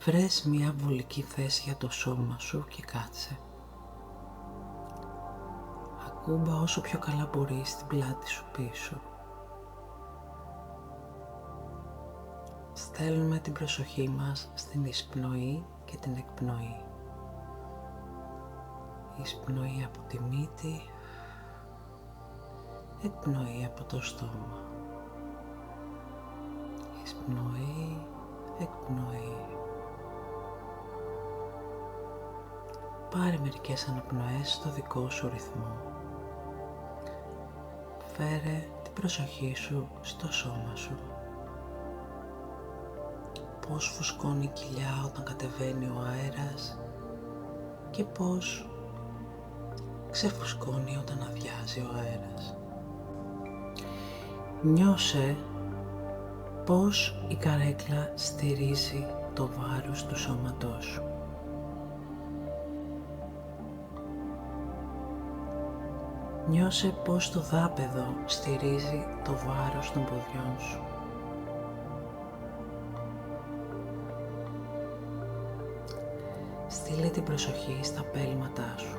Βρες μια βολική θέση για το σώμα σου και κάτσε. Ακούμπα όσο πιο καλά μπορείς την πλάτη σου πίσω. Στέλνουμε την προσοχή μας στην εισπνοή και την εκπνοή. Εισπνοή από τη μύτη, εκπνοή από το στόμα. Εισπνοή, εκπνοή. Πάρε μερικές αναπνοές στο δικό σου ρυθμό. Φέρε την προσοχή σου στο σώμα σου. Πώς φουσκώνει η κοιλιά όταν κατεβαίνει ο αέρας και πώς ξεφουσκώνει όταν αδειάζει ο αέρας. Νιώσε πώς η καρέκλα στηρίζει το βάρος του σώματός σου. Νιώσε πώς το δάπεδο στηρίζει το βάρος των ποδιών σου. Στείλε την προσοχή στα πέλματά σου.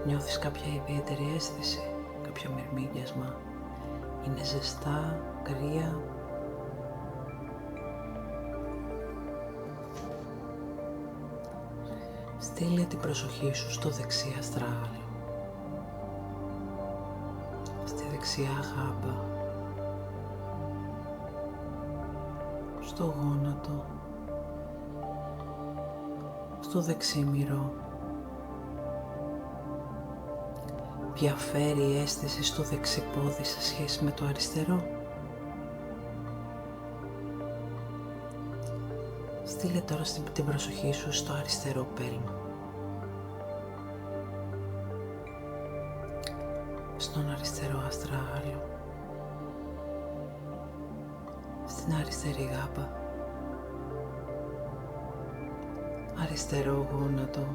Νιώθεις κάποια ιδιαίτερη αίσθηση, κάποιο μυρμήγκιασμα? Είναι ζεστά, κρύα? Στείλε την προσοχή σου στο δεξί αστράγαλο, στη δεξιά γάμπα, στο γόνατο, στο δεξίμυρο. Διαφέρει η αίσθηση στο δεξί πόδι σε σχέση με το αριστερό? Στείλε τώρα την προσοχή σου στο αριστερό πέλμα, στον αριστερό αστράγαλο, στην αριστερή γάμπα, αριστερό γόνατο,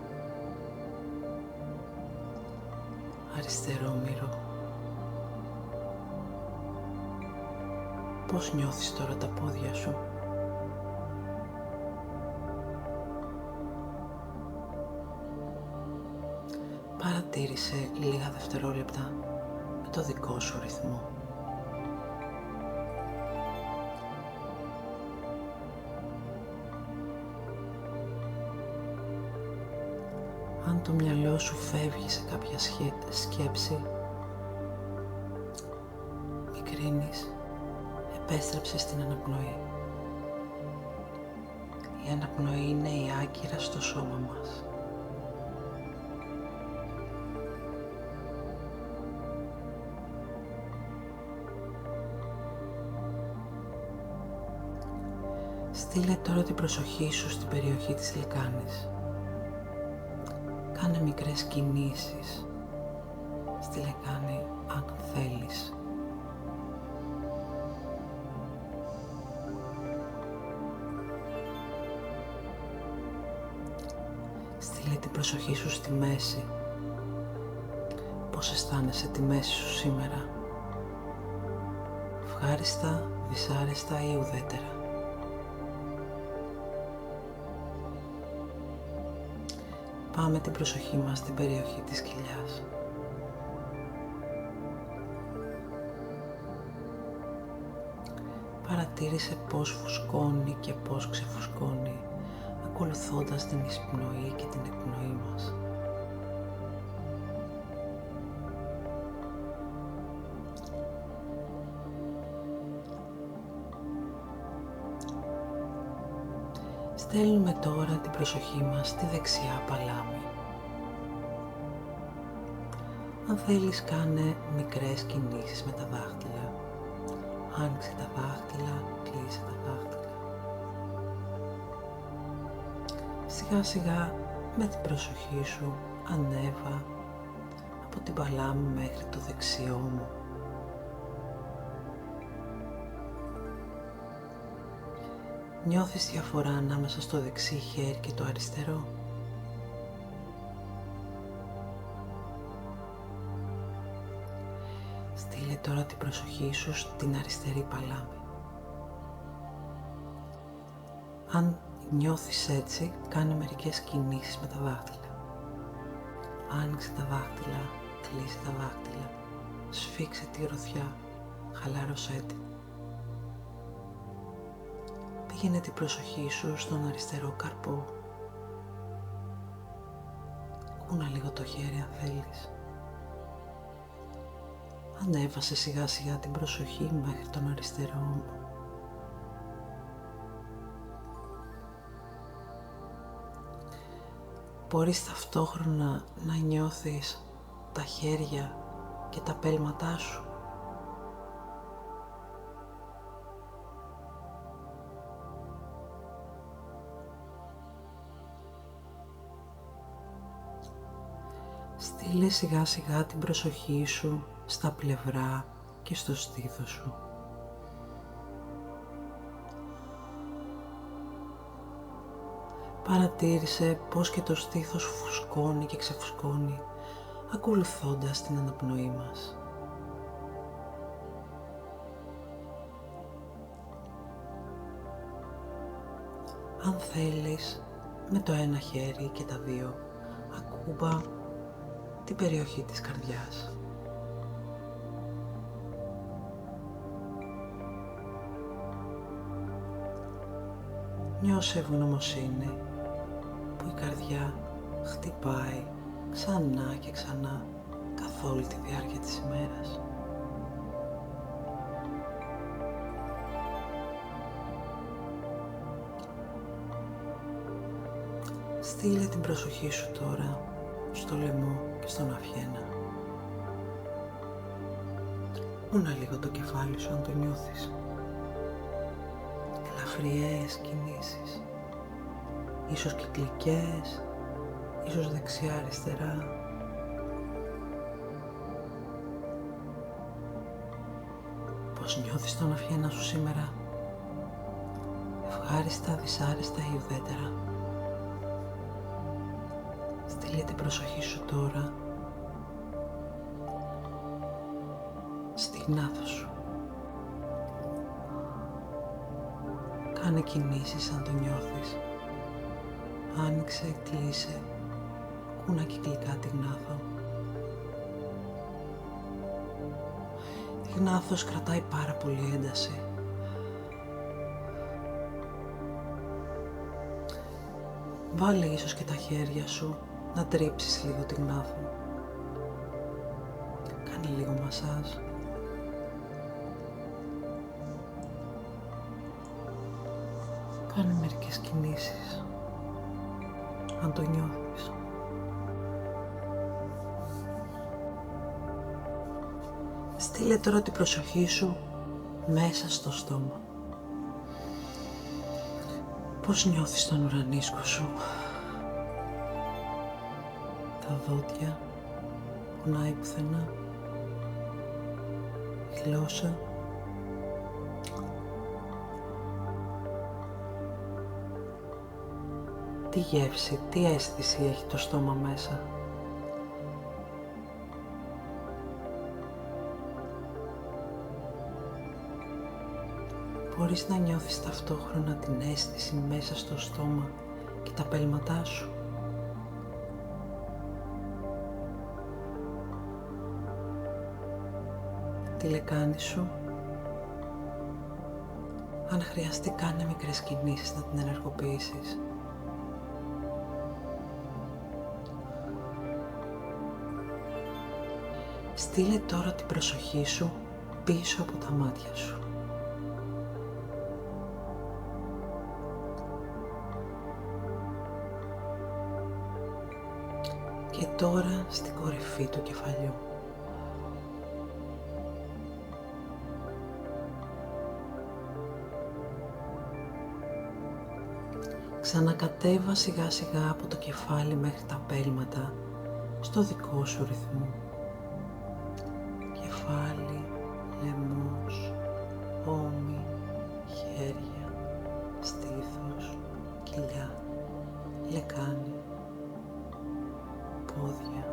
αριστερό μύρο. Πώς νιώθεις τώρα τα πόδια σου? Παρατήρησε λίγα δευτερόλεπτα με το δικό σου ρυθμό. Αν το μυαλό σου φεύγει σε κάποια σκέψη, μη κρίνεις, επέστρεψε στην αναπνοή. Η αναπνοή είναι η άκυρα στο σώμα μας. Στείλε τώρα την προσοχή σου στην περιοχή της λεκάνης. Κάνε μικρές κινήσεις στη λεκάνη αν θέλεις. Στείλε την προσοχή σου στη μέση. Πώς αισθάνεσαι τη μέση σου σήμερα? Ευχάριστα, δυσάρεστα ή ουδέτερα? Πάμε την προσοχή μας στην περιοχή της κοιλιάς. Παρατήρησε πώς φουσκώνει και πώς ξεφουσκώνει, ακολουθώντας την εισπνοή και την εκπνοή μας. Στέλνουμε τώρα την προσοχή μας στη δεξιά παλάμη. Αν θέλεις, κάνε μικρές κινήσεις με τα δάχτυλα. Άνοιξε τα δάχτυλα, κλείσε τα δάχτυλα. Σιγά σιγά με την προσοχή σου ανέβα από την παλάμη μέχρι το δεξιό μου. Νιώθεις διαφορά ανάμεσα στο δεξί χέρι και το αριστερό? Στείλε τώρα την προσοχή σου στην αριστερή παλάμη. Αν νιώθεις έτσι, κάνε μερικές κινήσεις με τα δάχτυλα. Άνοιξε τα δάχτυλα, κλείσε τα δάχτυλα, σφίξε τη γροθιά, χαλάρωσέ την. Πήγαινε την προσοχή σου στον αριστερό καρπό. Κούνα λίγο το χέρι αν θέλεις. Ανέβασε σιγά σιγά την προσοχή μέχρι τον αριστερό ώμο. Μπορείς ταυτόχρονα να νιώθεις τα χέρια και τα πέλματά σου. Στείλε σιγά σιγά την προσοχή σου στα πλευρά και στο στήθος σου. Παρατήρησε πως και το στήθος φουσκώνει και ξεφουσκώνει, ακολουθώντας την αναπνοή μας. Αν θέλεις, με το ένα χέρι και τα δύο, ακούμπα την περιοχή της καρδιάς. Νιώσε ευγνωμοσύνη που η καρδιά χτυπάει ξανά και ξανά καθ' όλη τη διάρκεια της ημέρας. Στείλε την προσοχή σου τώρα στο λαιμό και στον αυχένα. Ούνα λίγο το κεφάλι σου αν το νιώθεις. Ελαφριές κινήσεις, ίσως κυκλικές, ίσως δεξιά-αριστερά. Πώς νιώθεις τον αυχένα σου σήμερα? Ευχάριστα, δυσάρεστα ή ουδέτερα? Στείλε την προσοχή σου τώρα στη γνάθο σου. Κάνε κινήσεις αν το νιώθεις. Άνοιξε, κλείσε, κούνα κυκλικά τη γνάθο. Η γνάθος κρατάει πάρα πολύ ένταση. Βάλε ίσως και τα χέρια σου να τρίψεις λίγο τη γνάθο. Κάνε λίγο μασάζ. Κάνε μερικές κινήσεις, αν το νιώθεις. Στείλε τώρα την προσοχή σου μέσα στο στόμα. Πώς νιώθεις τον ουρανίσκο σου? Τα δόντια πονάει πουθενά? Η γλώσσα? Τι γεύση, τι αίσθηση έχει το στόμα μέσα? Μπορείς να νιώθεις ταυτόχρονα την αίσθηση μέσα στο στόμα και τα πέλματά σου. Τη λεκάνη σου. Αν χρειαστεί, κάνε μικρές κινήσεις να την ενεργοποιήσεις. Στείλε τώρα την προσοχή σου πίσω από τα μάτια σου. Και τώρα στην κορυφή του κεφαλιού. Ξανακατέβα σιγά σιγά από το κεφάλι μέχρι τα πέλματα στο δικό σου ρυθμό. Κεφάλι, λαιμός, ώμοι, χέρια, στήθος, κοιλιά, λεκάνη, πόδια.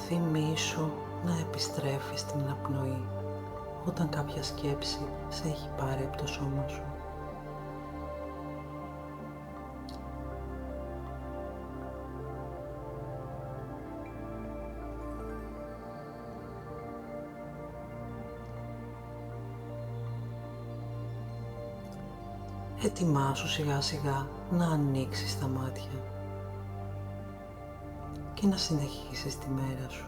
Θυμήσου να επιστρέφεις στην αναπνοή όταν κάποια σκέψη σε έχει πάρει από το σώμα σου. Ετοιμάσου σιγά σιγά να ανοίξεις τα μάτια και να συνεχίσεις τη μέρα σου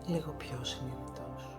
λίγο πιο συνειδητός.